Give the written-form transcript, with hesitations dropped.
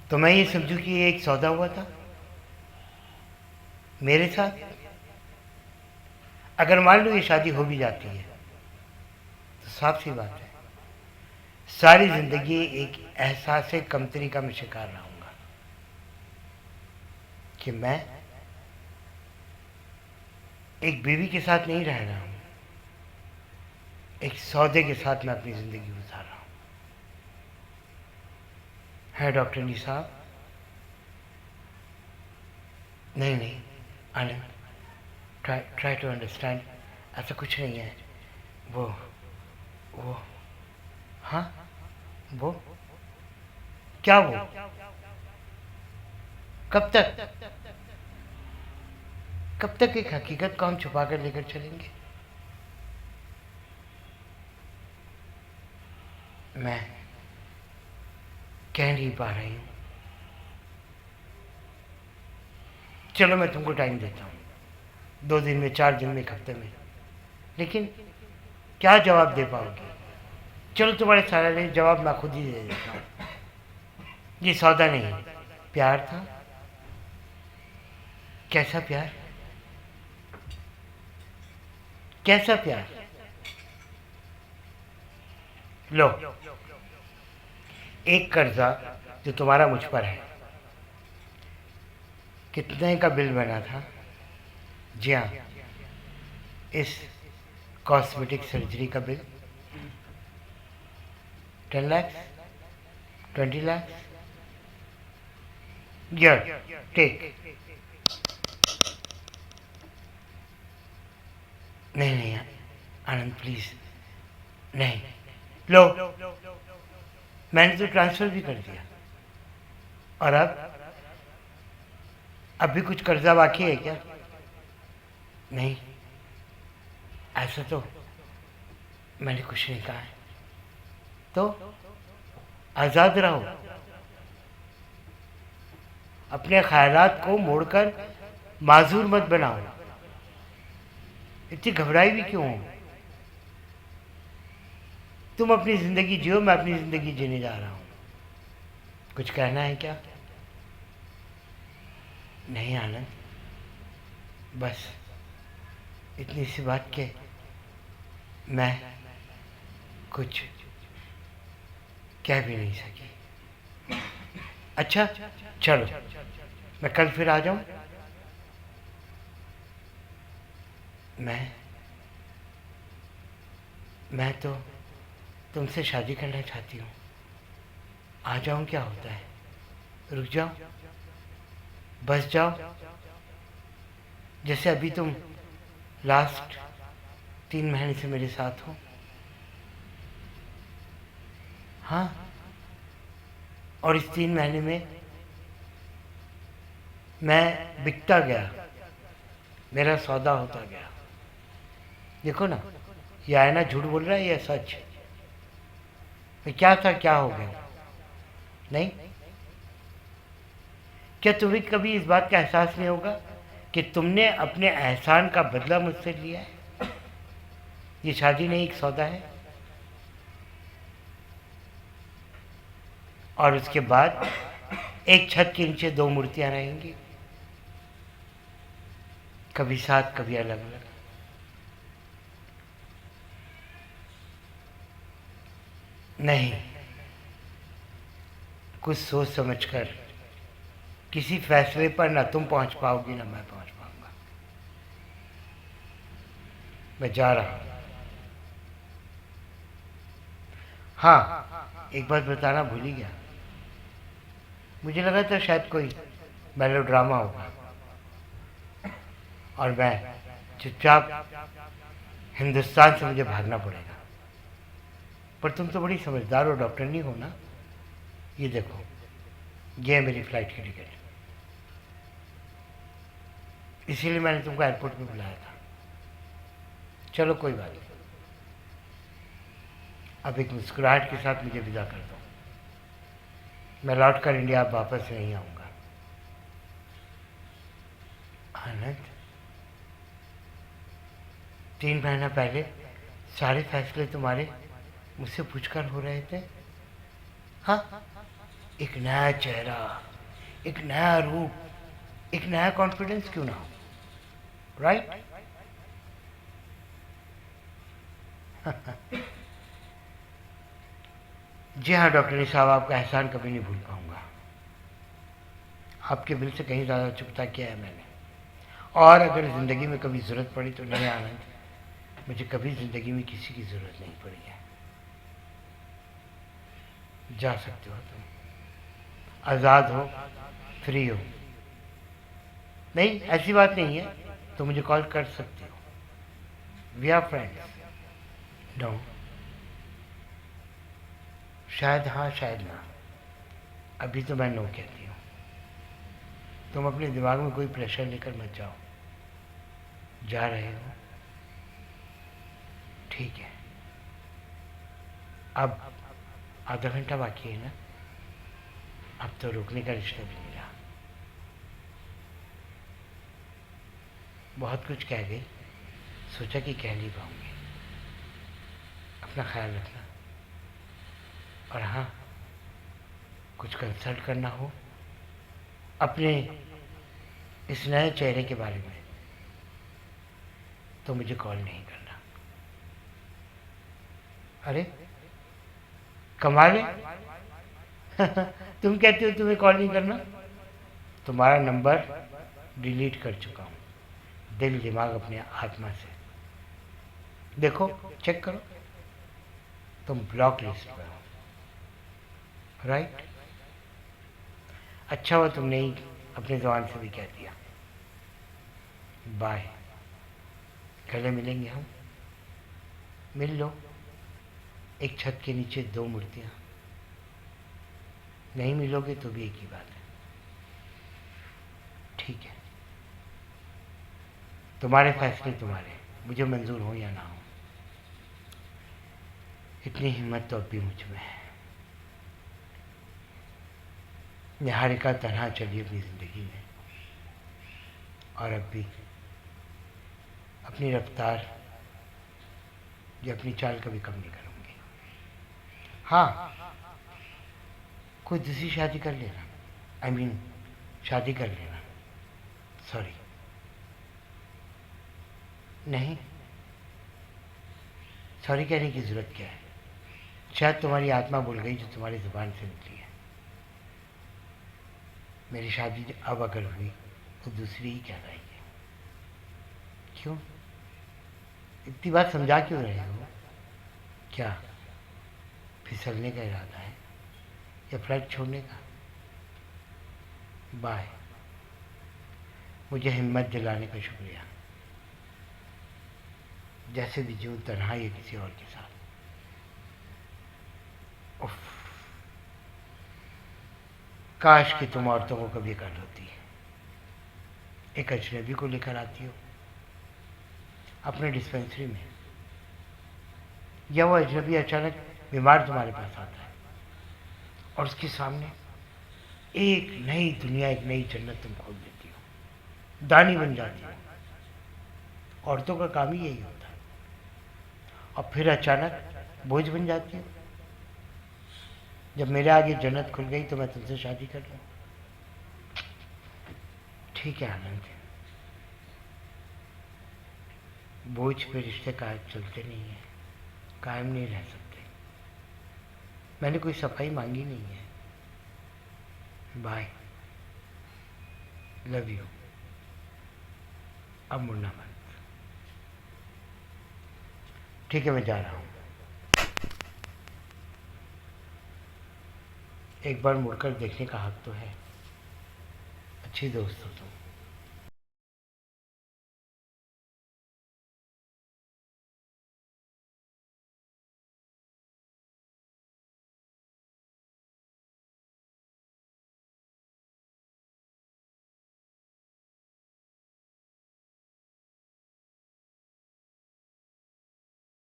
तो मैं ये समझूं कि ये एक सौदा हुआ था मेरे साथ। अगर मान लो ये शादी हो भी जाती है तो साफ सी बात है, सारी जिंदगी एक एहसास कमतरी का मैं शिकार रहूंगा कि मैं एक बीवी के साथ नहीं रह रहा हूं, एक सौदे के साथ मैं अपनी जिंदगी गुजार रहा हूं। है डॉक्टर नी साहब? नहीं नहीं आनंद, ट्राई ट्राई टू अंडरस्टैंड। ऐसा कुछ नहीं है। वो वो हाँ, वो क्या वो? कब तक? कब तक एक हकीकत को हम छुपा कर लेकर चलेंगे? मैं कह नहीं पा रही हूँ। चलो मैं तुमको टाइम देता हूँ, 2 दिन में, 4 दिन में, 1 हफ्ते में, लेकिन क्या जवाब दे पाओगे? चलो तुम्हारे सारे जवाब मैं खुद ही दे देता हूँ। ये सौदा नहीं, प्यार था। कैसा प्यार? कैसा प्यार? लो, एक कर्जा जो तुम्हारा मुझ पर है, कितने का बिल बना था? जी हाँ, इस कॉस्मेटिक सर्जरी का बिल 10 लाख, 20 लाख। यर, टेक। नहीं नहीं आनंद प्लीज, नहीं। लो, मैंने तो ट्रांसफर भी कर दिया। और अब भी कुछ कर्जा बाकी है क्या? नहीं, ऐसा तो मैंने कुछ नहीं कहा है। तो आज़ाद रहो, अपने ख्यालात को मोड़कर माजूर मत बनाओ। इतनी घबराई भी क्यों हो? तुम अपनी ज़िंदगी जियो, मैं अपनी ज़िंदगी जीने जा रहा हूँ। कुछ कहना है क्या? नहीं आनंद, बस इतनी सी बात के मैं कुछ कह भी नहीं सकी। अच्छा चलो, मैं कल फिर आ जाऊं। मैं तो तुमसे शादी करना चाहती हूँ। आ जाऊं, क्या होता है? रुक जाओ, बस जाओ, जैसे अभी तुम लास्ट 3 महीने से मेरे साथ हो। हाँ, और इस 3 महीने में मैं बिकता गया, मेरा सौदा होता गया। देखो ना, ये आईना झूठ बोल रहा है या सच? मैं क्या था, क्या हो गया? नहीं, क्या तुम्हें कभी इस बात का एहसास नहीं होगा कि तुमने अपने एहसान का बदला मुझसे लिया है? ये शादी नहीं, एक सौदा है। और उसके बाद एक छत के नीचे 2 मूर्तियां रहेंगी, कभी साथ कभी अलग अलग। नहीं, कुछ सोच समझ कर किसी फैसले पर ना तुम पहुंच पाओगी ना मैं पहुंच पाऊंगा। मैं जा रहा हूं। हाँ, एक बात बताना भूल ही गया। मुझे लगा था शायद कोई मेलोड्रामा होगा और मैं चुपचाप हिंदुस्तान से मुझे भागना पड़ेगा। पर तुम तो बड़ी समझदार हो, डॉक्टर नहीं हो ना? ये देखो, ये है मेरी फ्लाइट की टिकट। इसीलिए मैंने तुमको एयरपोर्ट पे बुलाया था। चलो कोई बात नहीं, अब एक मुस्कुराहट के साथ मुझे विदा कर दो। मैं लौट कर इंडिया वापस नहीं आऊँगा। आनंद, 3 महीना पहले सारे फैसले तुम्हारे मुझसे पूछकर हो रहे थे। हाँ, एक नया चेहरा, एक नया रूप, एक नया कॉन्फिडेंस क्यों ना हो, राइट? जी हाँ डॉक्टर साहब, आपका एहसान कभी नहीं भूल पाऊंगा। आपके बिल से कहीं ज़्यादा चुकता किया है मैंने। और अगर ज़िंदगी में कभी ज़रूरत पड़ी तो नहीं आनंद, मुझे कभी ज़िंदगी में किसी की ज़रूरत नहीं पड़ी है। जा सकते हो तुम, आज़ाद हो, फ्री हो। नहीं, ऐसी बात नहीं है, तो मुझे कॉल कर सकते हो। We are friends. नो, शायद हाँ शायद ना, अभी तो मैं नो कहती हूँ। तुम अपने दिमाग में कोई प्रेशर लेकर मत जाओ। जा रहे हो, ठीक है। अब आधा घंटा बाकी है ना, अब तो रुकने का रिश्ता भी नहीं रहा। बहुत कुछ कह गई, सोचा कि कह नहीं पाऊंगी। अपना ख्याल रखना। और हाँ, कुछ कंसल्ट करना हो अपने इस नए चेहरे के बारे में तो मुझे कॉल नहीं करना। अरे कमाल है। तुम कहते हो तुम्हें कॉल नहीं करना, तुम्हारा नंबर डिलीट कर चुका हूँ दिल दिमाग अपने आत्मा से। देखो, चेक करो, तुम ब्लॉक लिस्ट पर हो, राइट? अच्छा हुआ तुमने ही अपने ज़बान से भी कह दिया। बाय। कल मिलेंगे हम, मिल लो। एक छत के नीचे दो मूर्तियाँ, नहीं मिलोगे तो भी एक ही बात है, ठीक है? तुम्हारे फैसले तुम्हारे, मुझे मंजूर हो या ना हो। इतनी हिम्मत तो अब भी मुझ में है। निहारिका तनहा चली अपनी ज़िंदगी में, और अब भी अपनी रफ्तार या अपनी चाल कभी कम नहीं करूँगी। हाँ, कोई दूसरी शादी कर लेना, आई मीन शादी कर लेना, सॉरी। नहीं, सॉरी कहने की ज़रूरत क्या है? शायद तुम्हारी आत्मा भूल गई जो तुम्हारी ज़ुबान से निकली है। मेरी शादी अब अगर हुई तो दूसरी ही कहलाएगी। क्यों इतनी बात समझा क्यों रहे हो? क्या फिसलने का इरादा है या फ्लाइट छोड़ने का? बाय। मुझे हिम्मत दिलाने का शुक्रिया। जैसे भी जीऊँ तन्हा या किसी और के साथ। उफ, काश कि तुम औरतों को कभी कर होती है, एक अजनबी को लेकर आती हो अपने डिस्पेंसरी में, या वो अजनबी अचानक बीमार तुम्हारे पास आता है और उसके सामने एक नई दुनिया, एक नई जन्नत तुम खोल देती हो, दानी बन जाती हो। औरतों का काम ही यही होता है। और फिर अचानक बोझ बन जाती हो। जब मेरे आगे जन्नत खुल गई तो मैं तुमसे शादी कर लूँ। ठीक है आनंद, बोझ पे रिश्ते कायम चलते नहीं हैं, कायम नहीं रह सकते। मैंने कोई सफाई मांगी नहीं है। Bye, love you. अब मुड़ना मत। ठीक है, मैं जा रहा हूँ। एक बार मुड़कर देखने का हक तो है। अच्छी दोस्त हो तुम।